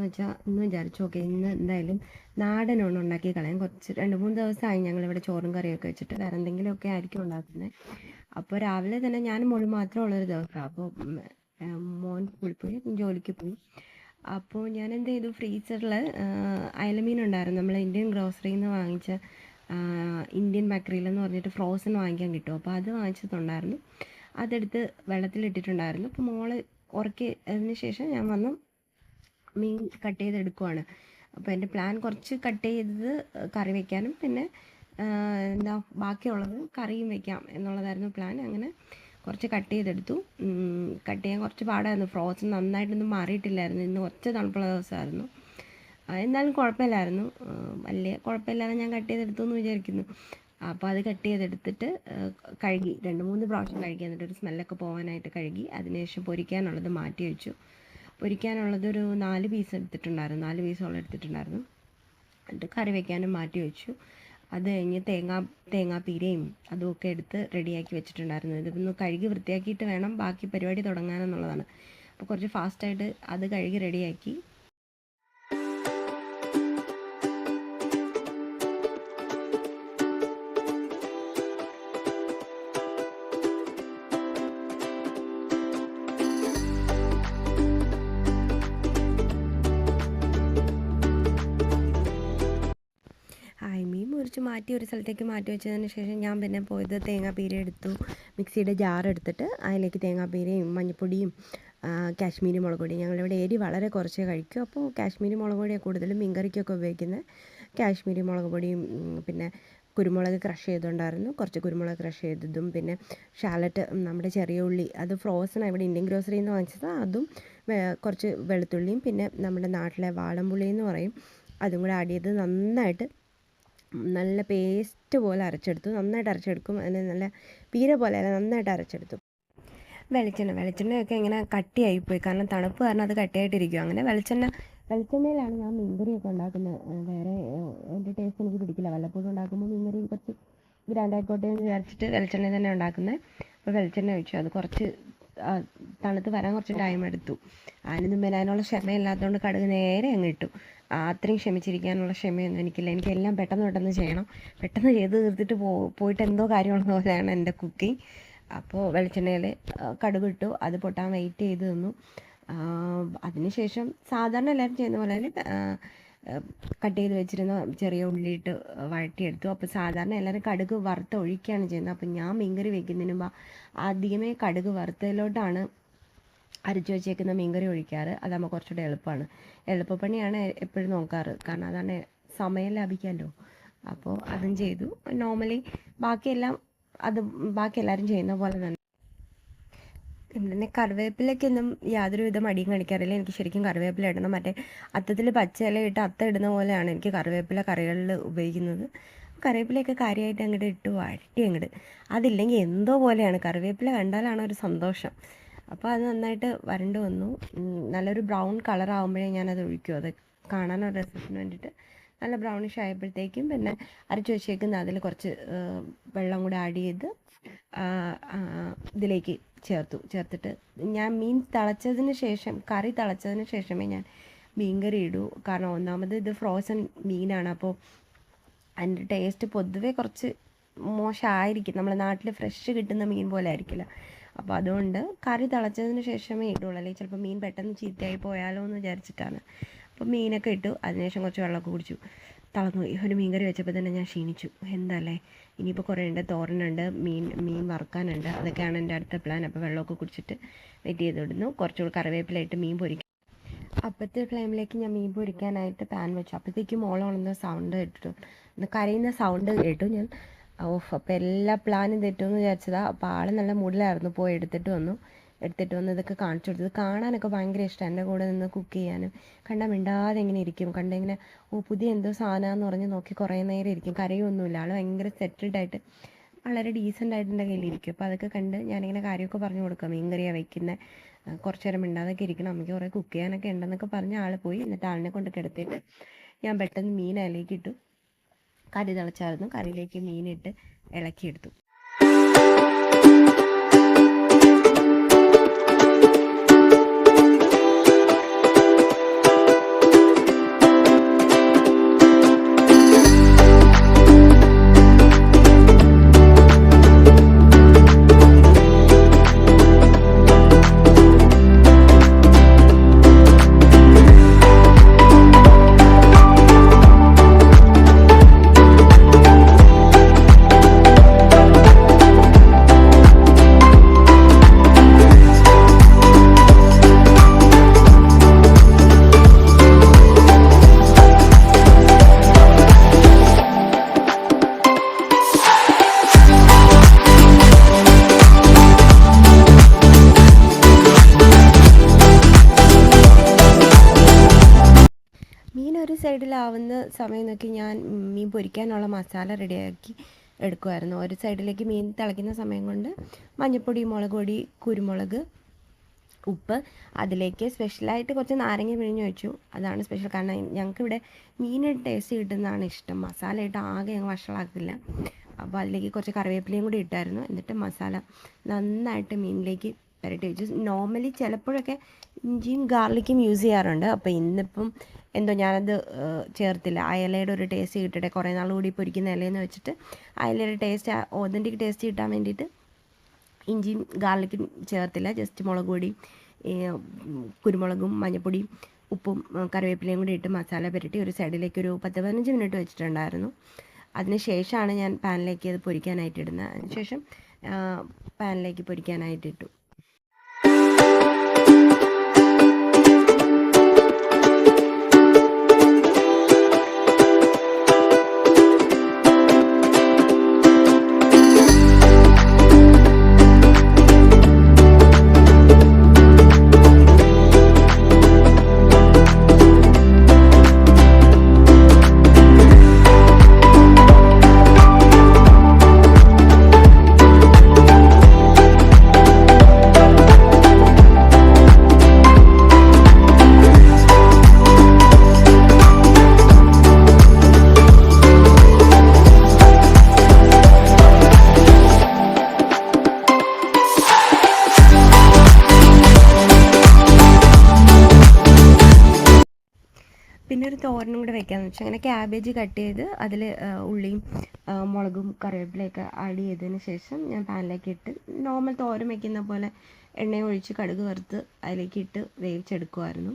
വെച്ചാൽ ഇന്ന് വിചാരിച്ചു ഓക്കെ ഇന്ന് എന്തായാലും നാടൻ ഊണ് ഉണ്ടാക്കി കളയാം. കുറച്ച് 2-3 ദിവസമായി ഞങ്ങളിവിടെ ചോറും കറിയൊക്കെ വെച്ചിട്ട് വേറെ എന്തെങ്കിലുമൊക്കെ ആയിരിക്കും ഉണ്ടാക്കുന്നത്. അപ്പോൾ രാവിലെ തന്നെ ഞാൻ മോളും മാത്രമേ ഉള്ളൊരു ദിവസമാണ്. അപ്പോൾ മോൻ സ്കൂളിൽ പോയി, ജോലിക്ക് പോയി. അപ്പോൾ ഞാൻ എന്ത് ചെയ്തു, ഫ്രീസറിൽ അയലമീൻ ഉണ്ടായിരുന്നു. നമ്മൾ ഇന്ത്യൻ ഗ്രോസറിയിൽ നിന്ന് വാങ്ങിച്ച ഇന്ത്യൻ ബക്കറിയിലെന്ന് പറഞ്ഞിട്ട് ഫ്രോസൺ വാങ്ങിക്കാൻ കിട്ടും. അപ്പോൾ അത് വാങ്ങിച്ചിട്ടുണ്ടായിരുന്നു. അതെടുത്ത് വെള്ളത്തിലിട്ടിട്ടുണ്ടായിരുന്നു. അപ്പോൾ മോള് ഉറക്കിയതിന് ശേഷം ഞാൻ വന്ന് മീൻ കട്ട് ചെയ്തെടുക്കുവാണ്. അപ്പോൾ എൻ്റെ പ്ലാൻ കുറച്ച് കട്ട് ചെയ്തത് കറി വയ്ക്കാനും പിന്നെ ബാക്കിയുള്ളത് കറിയും വയ്ക്കാം എന്നുള്ളതായിരുന്നു പ്ലാൻ. അങ്ങനെ കുറച്ച് കട്ട് ചെയ്തെടുത്തു. കട്ട് ചെയ്യാൻ കുറച്ച് പാടായിരുന്നു. ഫ്രോസൺ നന്നായിട്ടൊന്നും മാറിയിട്ടില്ലായിരുന്നു. ഇന്ന് കുറച്ച് തണുപ്പുള്ള ദിവസമായിരുന്നു. എന്നാലും കുഴപ്പമില്ലായിരുന്നു. വലിയ കുഴപ്പമില്ലാതെ ഞാൻ കട്ട് ചെയ്തെടുത്തു എന്ന് വിചാരിക്കുന്നു. അപ്പോൾ അത് കട്ട് ചെയ്തെടുത്തിട്ട് കഴുകി 2-3 പ്രാവശ്യം കഴുകി, എന്നിട്ട് ഒരു സ്മെല്ലൊക്കെ പോകാനായിട്ട് കഴുകി. അതിനുശേഷം പൊരിക്കാനുള്ളത് മാറ്റി വെച്ചു. പൊരിക്കാനുള്ളത് ഒരു 4 പീസ് എടുത്തിട്ടുണ്ടായിരുന്നു, 4 പീസോളം എടുത്തിട്ടുണ്ടായിരുന്നു. എന്നിട്ട് കറി വയ്ക്കാനും മാറ്റി വെച്ചു. അത് കഴിഞ്ഞ് തേങ്ങാപ്പീരയും അതുമൊക്കെ എടുത്ത് റെഡിയാക്കി വെച്ചിട്ടുണ്ടായിരുന്നു. ഇതൊന്ന് കഴുകി വൃത്തിയാക്കിയിട്ട് വേണം ബാക്കി പരിപാടി തുടങ്ങാനെന്നുള്ളതാണ്. അപ്പോൾ കുറച്ച് ഫാസ്റ്റായിട്ട് അത് കഴുകി റെഡിയാക്കി. മീൻ മുറിച്ച് മാറ്റി ഒരു സ്ഥലത്തേക്ക് മാറ്റി വെച്ചതിന് ശേഷം ഞാൻ പിന്നെ പോയത് തേങ്ങാപ്പീര എടുത്തു. മിക്സിയുടെ ജാർ എടുത്തിട്ട് അതിലേക്ക് തേങ്ങാപ്പീരയും മഞ്ഞൾപ്പൊടിയും കാശ്മീരി മുളക് പൊടിയും, ഞങ്ങളിവിടെ എരി വളരെ കുറച്ചേ കഴിക്കും. അപ്പോൾ കാശ്മീരി മുളക് പൊടിയാണ് കൂടുതലും മീൻകറിക്കൊക്കെ ഉപയോഗിക്കുന്നത്. കാശ്മീരി മുളക് പൊടിയും പിന്നെ കുരുമുളക് ക്രഷ് ചെയ്തിട്ടുണ്ടായിരുന്നു, കുറച്ച് കുരുമുളക് ക്രഷ് ചെയ്തതും പിന്നെ ഷാലറ്റ്, നമ്മുടെ ചെറിയ ഉള്ളി, അത് ഫ്രോസൺ ഇവിടെ ഇന്ത്യൻ ഗ്രോസറിയിൽ നിന്ന് വാങ്ങിച്ചത്, അതും കുറച്ച് വെളുത്തുള്ളിയും പിന്നെ നമ്മുടെ നാട്ടിലെ വാളംപുളി എന്ന് പറയും, അതും കൂടെ ആഡ് ചെയ്ത് നന്നായിട്ട് നല്ല പേസ്റ്റ് പോലെ അരച്ചെടുത്തു. നന്നായിട്ട് അരച്ചെടുക്കും. അതിന് നല്ല പീര പോലെ അല്ല, നന്നായിട്ട് അരച്ചെടുത്തു. വെളിച്ചെണ്ണയൊക്കെ ഇങ്ങനെ കട്ടിയായിപ്പോയി, കാരണം തണുപ്പ് കാരണം അത് കട്ടിയായിട്ടിരിക്കും. അങ്ങനെ വെളിച്ചെണ്ണയിലാണ് ഞാൻ മീൻകറിയൊക്കെ ഉണ്ടാക്കുന്നത്. വേറെ എൻ്റെ ടേസ്റ്റ് എനിക്ക് പിടിക്കില്ല. വല്ലപ്പോഴും ഉണ്ടാക്കുമ്പോൾ മീൻകറി കുറച്ച് ഗ്രാൻഡായിക്കോട്ടെ എന്ന് വിചാരിച്ചിട്ട് വെളിച്ചെണ്ണ തന്നെ ഉണ്ടാക്കുന്നത്. അപ്പോൾ വെളിച്ചെണ്ണ ഒഴിച്ചു. അത് കുറച്ച് തണുത്ത് വരാൻ കുറച്ച് ടൈം എടുത്തു. അതിന് മുമ്പേ അതിനുള്ള ക്ഷമയില്ലാത്തതുകൊണ്ട് കടുക് നേരെ അങ്ങ് ഇട്ടു. അത്രയും ക്ഷമിച്ചിരിക്കാനുള്ള ക്ഷമയൊന്നും എനിക്കില്ല. എനിക്കെല്ലാം പെട്ടെന്ന് ചെയ്യണം. പെട്ടെന്ന് ചെയ്ത് തീർത്തിട്ട് പോയിട്ട് എന്തോ കാര്യമുള്ള പോലെയാണ് എൻ്റെ കുക്കിംഗ്. അപ്പോൾ വെളിച്ചെണ്ണയിൽ കടുകിട്ടു. അത് പൊട്ടാൻ വെയിറ്റ് ചെയ്ത് നിന്നു. അതിനുശേഷം സാധാരണ എല്ലാവരും ചെയ്യുന്ന പോലെ തന്നെ കട്ട് ചെയ്ത് വെച്ചിരുന്ന ചെറിയ ഉള്ളിയിട്ട് വഴറ്റിയെടുത്തു. അപ്പോൾ സാധാരണ എല്ലാവരും കടുക് വറുത്ത് ഒഴിക്കുകയാണ് ചെയ്യുന്നത്. അപ്പോൾ ഞാൻ മീൻകറി വയ്ക്കുന്നതിന് മുമ്പ് ആദ്യമേ കടുക് വറുത്തതിലോട്ടാണ് അരച്ചു വെച്ചേക്കുന്ന മീൻകറി ഒഴിക്കാറ്. അതാകുമ്പോൾ കുറച്ചുകൂടെ എളുപ്പമാണ്. എളുപ്പപ്പണിയാണ് എപ്പോഴും നോക്കാറ്, കാരണം അതാണ് സമയം ലാഭിക്കാമല്ലോ. അപ്പോൾ അതും ചെയ്തു. നോർമലി ബാക്കി എല്ലാവരും ചെയ്യുന്ന പോലെ തന്നെ. പിന്നെ കറിവേപ്പിലയ്ക്കൊന്നും യാതൊരുവിധ മടിയും കാണിക്കാറില്ല. എനിക്ക് ശരിക്കും കറിവേപ്പില ഇടണം. മറ്റേ അത്തത്തിൽ പച്ചയില ഇട്ട് അത്തം ഇടുന്ന പോലെയാണ് എനിക്ക് കറിവേപ്പില കറികളിൽ ഉപയോഗിക്കുന്നത്. കറിവേപ്പിലയൊക്കെ കാര്യമായിട്ട് അങ്ങോട്ട് ഇട്ട് വഴറ്റി അങ്ങോട്ട്, അതില്ലെങ്കിൽ എന്തോ പോലെയാണ്. കറിവേപ്പില കണ്ടാലാണ് ഒരു സന്തോഷം. അപ്പോൾ അത് നന്നായിട്ട് വരണ്ട് വന്നു. നല്ലൊരു ബ്രൗൺ കളർ ആകുമ്പോഴേ ഞാനത് ഒഴിക്കും. അത് കാണാനൊരു രസത്തിന് വേണ്ടിയിട്ട്. നല്ല ബ്രൗണിഷ് ആയപ്പോഴത്തേക്കും പിന്നെ അരച്ച് വെച്ചേക്കുന്ന അതിൽ കുറച്ച് വെള്ളം കൂടെ ആഡ് ചെയ്ത് ഇതിലേക്ക് ചേർത്തിട്ട് ഞാൻ കറി തിളച്ചതിന് ശേഷമേ ഞാൻ മീൻകറി ഇടൂ. കാരണം ഒന്നാമത് ഇത് ഫ്രോസൺ മീനാണ്. അപ്പോൾ അതിൻ്റെ ടേസ്റ്റ് പൊതുവേ കുറച്ച് മോശമായിരിക്കും. നമ്മുടെ നാട്ടിൽ ഫ്രഷ് കിട്ടുന്ന മീൻ പോലെ ആയിരിക്കില്ല. അപ്പോൾ അതുകൊണ്ട് കറി തിളച്ചതിന് ശേഷമേ ഇടുള്ളൂ. അല്ലെങ്കിൽ ചിലപ്പോൾ മീൻ പെട്ടെന്ന് ചീത്തയായി പോയാലോ എന്ന് വിചാരിച്ചിട്ടാണ്. അപ്പോൾ മീനൊക്കെ ഇട്ടു. അതിനുശേഷം കുറച്ച് വെള്ളമൊക്കെ കുടിച്ചു. തളർന്നു പോയി. ഒരു മീൻകറി വെച്ചപ്പോൾ തന്നെ ഞാൻ ക്ഷീണിച്ചു. എന്തല്ലേ, ഇനിയിപ്പോൾ കുറേ ഉണ്ട്. തോരനുണ്ട്, മീൻ വറുക്കാനുണ്ട്. അതൊക്കെയാണ് എൻ്റെ അടുത്ത പ്ലാൻ. അപ്പോൾ വെള്ളമൊക്കെ കുടിച്ചിട്ട് വെയിറ്റ് ചെയ്തിടുന്നു. കുറച്ചുകൂടി കറിവേപ്പിലായിട്ട് മീൻ പൊരിക്കും. അപ്പോഴത്തെ ഫ്ലെയിമിലേക്ക് ഞാൻ മീൻ പൊരിക്കാനായിട്ട് പാൻ വെച്ചു. അപ്പോഴത്തേക്കും മോളുണർന്ന സൗണ്ട് കേട്ടു, കരയുന്ന സൗണ്ട് കേട്ടു. ഞാൻ അപ്പോൾ എല്ലാ പ്ലാനും തെറ്റുമെന്ന് വിചാരിച്ചതാണ്. അപ്പോൾ ആൾ നല്ല മൂഡിലായിരുന്നു. പോയി എടുത്തിട്ട് വന്നു ഇതൊക്കെ കാണിച്ചു കൊടുത്തത്. കാണാനൊക്കെ ഭയങ്കര ഇഷ്ടമാണ്. എൻ്റെ കൂടെ നിന്ന് കുക്ക് ചെയ്യാനും. കണ്ടാൽ മിണ്ടാതെ ഇങ്ങനെ ഇരിക്കും. കണ്ടിങ്ങനെ പുതിയ എന്തോ സാധനമാണെന്ന് പറഞ്ഞ് നോക്കി കുറേ നേരം ഇരിക്കും. കരയൊന്നുമില്ല. ആൾ ഭയങ്കര സെറ്റിൽഡായിട്ട് വളരെ ഡീസൻ്റ് എൻ്റെ കയ്യിലിരിക്കും. അപ്പോൾ അതൊക്കെ കണ്ട് ഞാനിങ്ങനെ കാര്യമൊക്കെ പറഞ്ഞു കൊടുക്കാം. മീൻ കറിയാണ് വയ്ക്കുന്നത്, കുറച്ച് നേരം മിണ്ടാതൊക്കെ ഇരിക്കണം, അമ്മയ്ക്ക് കുറേ കുക്ക് ചെയ്യാനൊക്കെ ഉണ്ടെന്നൊക്കെ പറഞ്ഞ് ആൾ പോയി. എന്നിട്ട് ആളിനെ കൊണ്ട് കിടത്തിയിട്ട് ഞാൻ പെട്ടെന്ന് മീൻ അതിലേക്ക് ഇട്ടു. കറി തിളച്ചായിരുന്നു. കറിയിലേക്ക് മീനിട്ട് ഇളക്കിയെടുത്തു. സൈഡിലാവുന്ന സമയം നോക്കി ഞാൻ മീൻ പൊരിക്കാനുള്ള മസാല റെഡിയാക്കി എടുക്കുമായിരുന്നു. ഒരു സൈഡിലേക്ക് മീൻ തിളയ്ക്കുന്ന സമയം കൊണ്ട് മഞ്ഞൾപ്പൊടി, മുളക് പൊടി, കുരുമുളക്, ഉപ്പ്, അതിലേക്ക് സ്പെഷ്യലായിട്ട് കുറച്ച് നാരങ്ങ പിഴിഞ്ഞ് വെച്ചു. അതാണ് സ്പെഷ്യൽ. കാരണം ഞങ്ങൾക്കിവിടെ മീനിന് ടേസ്റ്റ് കിട്ടുന്നതാണ് ഇഷ്ടം. മസാല ഇട്ട് ആകെ ഞങ്ങൾ വഷളാക്കില്ല. അപ്പോൾ അതിലേക്ക് കുറച്ച് കറിവേപ്പിലയും കൂടി ഇട്ടായിരുന്നു. എന്നിട്ട് മസാല നന്നായിട്ട് മീനിലേക്ക് പുരട്ടി വെച്ചു. നോർമലി ചിലപ്പോഴൊക്കെ ഇഞ്ചിയും ഗാർലിക്കും യൂസ് ചെയ്യാറുണ്ട്. അപ്പോൾ ഇന്നിപ്പം എന്തോ ഞാനത് ചേർത്തില്ല. അയലയുടെ ഒരു ടേസ്റ്റ് കിട്ടട്ടെ, കുറേ നാൾ കൂടി പൊരിക്കുന്ന ഇലയെന്ന് വെച്ചിട്ട് അയലയുടെ ടേസ്റ്റ്, ഒതൻറ്റിക് ടേസ്റ്റ് കിട്ടാൻ വേണ്ടിയിട്ട് ഇഞ്ചിയും ഗാർലിക്കും ചേർത്തില്ല. ജസ്റ്റ് മുളക് പൊടി, കുരുമുളകും, മഞ്ഞൾപ്പൊടിയും, ഉപ്പും, കറിവേപ്പിലയും കൂടി ഇട്ട് മസാല പുരട്ടി ഒരു സൈഡിലേക്ക് ഒരു 10-15 മിനിറ്റ് വെച്ചിട്ടുണ്ടായിരുന്നു. അതിന് ശേഷമാണ് ഞാൻ പാനിലേക്ക് അത് പൊരിക്കാനായിട്ട് ഇടുന്നത്. അതിനുശേഷം പാനിലേക്ക് പൊരിക്കാനായിട്ട് ഇട്ടു. പിന്നെ ഒരു തോരനും കൂടെ വെക്കാമെന്ന് വെച്ചാൽ അങ്ങനെ ക്യാബേജ് കട്ട് ചെയ്ത് അതിൽ ഉള്ളിയും മുളകും കറിവേപ്പിലയൊക്കെ ആഡ് ചെയ്തതിന് ശേഷം ഞാൻ പാനിലേക്ക് ഇട്ട് നോർമൽ തോരൻ വയ്ക്കുന്ന പോലെ എണ്ണ ഒഴിച്ച് കടുക് വറുത്ത് അതിലേക്ക് ഇട്ട് വേവിച്ചെടുക്കുമായിരുന്നു.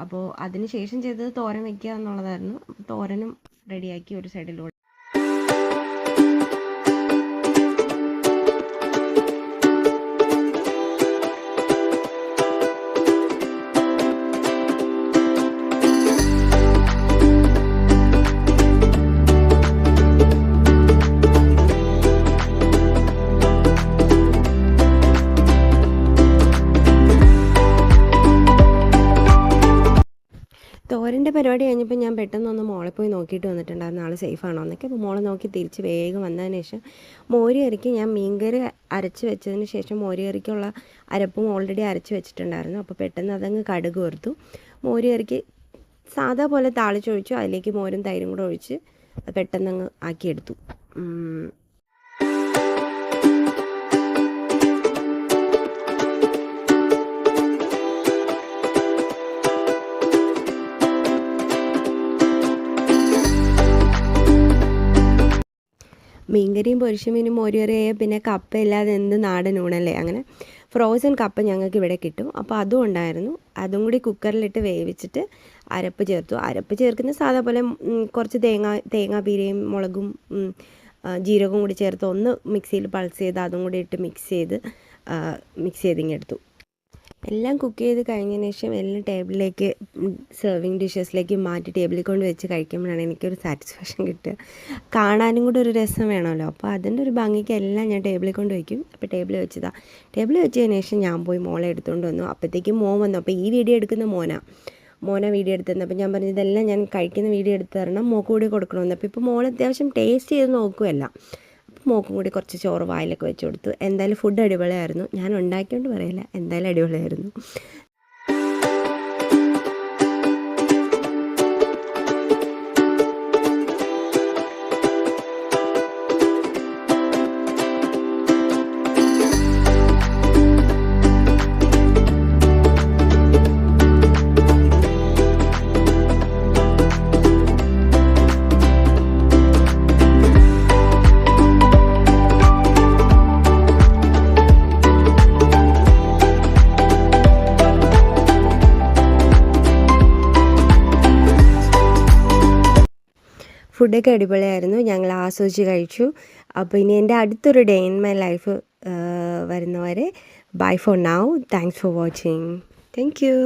അപ്പോൾ അതിന് ശേഷം ചെയ്തത് തോരൻ വയ്ക്കുക എന്നുള്ളതായിരുന്നു. തോരനും റെഡിയാക്കി ഒരു സൈഡിലൂടെ. തോരൻ്റെ പരിപാടി കഴിഞ്ഞപ്പോൾ ഞാൻ പെട്ടെന്നൊന്ന് മോളെ പോയി നോക്കിയിട്ട് വന്നിട്ടുണ്ടായിരുന്നു, ആൾ സേഫാണോ എന്നൊക്കെ. അപ്പോൾ മോളെ നോക്കി തിരിച്ച് വേഗം വന്നതിന് ശേഷം മോര് കറിക്ക് ഞാൻ മീൻകറി അരച്ച് വെച്ചതിന് ശേഷം മോര് കറിക്കുള്ള അരപ്പും ഓൾറെഡി അരച്ച് വെച്ചിട്ടുണ്ടായിരുന്നു. അപ്പോൾ പെട്ടെന്ന് അതങ്ങ് കടുക് വറുത്തു. മോര് കറിക്ക് സാധാ പോലെ താളിച്ചൊഴിച്ചു. അതിലേക്ക് മോരും തൈരും കൂടെ ഒഴിച്ച് പെട്ടെന്നങ്ങ് ആക്കിയെടുത്തു. മീൻകറിയും പൊരിച്ച മീനും മോര് കറിയായ പിന്നെ കപ്പ ഇല്ലാതെ എന്ത് നാടൻ ഊണല്ലേ. അങ്ങനെ ഫ്രോസൺ കപ്പ ഞങ്ങൾക്ക് ഇവിടെ കിട്ടും. അപ്പോൾ അതും ഉണ്ടായിരുന്നു. അതും കൂടി കുക്കറിലിട്ട് വേവിച്ചിട്ട് അരപ്പ് ചേർത്തു. അരപ്പ് ചേർക്കുന്ന സാധാ പോലെ കുറച്ച് തേങ്ങാപ്പീരയും മുളകും ജീരകവും കൂടി ചേർത്ത് ഒന്ന് മിക്സിയിൽ പൾസ് ചെയ്ത് അതും കൂടി ഇട്ട് മിക്സ് ചെയ്തിങ്ങെടുത്തു. എല്ലാം കുക്ക് ചെയ്ത് കഴിഞ്ഞതിന് ശേഷം എല്ലാം ടേബിളിലേക്ക് സെർവിങ് ഡിഷസിലേക്ക് മാറ്റി ടേബിളിൽ കൊണ്ട് വെച്ച് കഴിക്കുമ്പോഴാണ് എനിക്കൊരു സാറ്റിസ്ഫാക്ഷൻ കിട്ടുക. കാണാനും കൂടെ ഒരു രസം വേണമല്ലോ. അപ്പോൾ അതിൻ്റെ ഒരു ഭംഗിക്ക് എല്ലാം ഞാൻ ടേബിളിൽ കൊണ്ട് വയ്ക്കും. അപ്പോൾ ടേബിളിൽ വെച്ചതിന് ശേഷം ഞാൻ പോയി മോളെ എടുത്തുകൊണ്ട് വന്നു. അപ്പോഴത്തേക്കും മോൻ വന്നു. അപ്പോൾ ഈ വീഡിയോ എടുക്കുന്ന മോന വീഡിയോ എടുത്തു തന്നു. അപ്പോൾ ഞാൻ പറഞ്ഞു ഇതെല്ലാം ഞാൻ കഴിക്കുന്ന വീഡിയോ എടുത്ത് തരണം, മോക്ക് കൂടി കൊടുക്കണമെന്ന്. അപ്പോൾ ഇപ്പോൾ മോൾ അത്യാവശ്യം ടേസ്റ്റ് ചെയ്ത് നോക്കുമല്ല. അപ്പോൾ മോക്കും കൂടി കുറച്ച് ചോറ് വായിലൊക്കെ വെച്ച് കൊടുത്തു. എന്തായാലും ഫുഡ് അടിപൊളിയായിരുന്നു. ഞാൻ ഉണ്ടാക്കിയോണ്ട് പറയില്ല, എന്തായാലും അടിപൊളിയായിരുന്നു. ഫുഡൊക്കെ അടിപൊളിയായിരുന്നു. ഞങ്ങൾ ആസ്വദിച്ച് കഴിച്ചു. അപ്പോൾ ഇനി എൻ്റെ അടുത്തൊരു ഡേ ഇൻ മൈ ലൈഫ് വരുന്നവരെ bye for now. Thanks for watching. Thank U.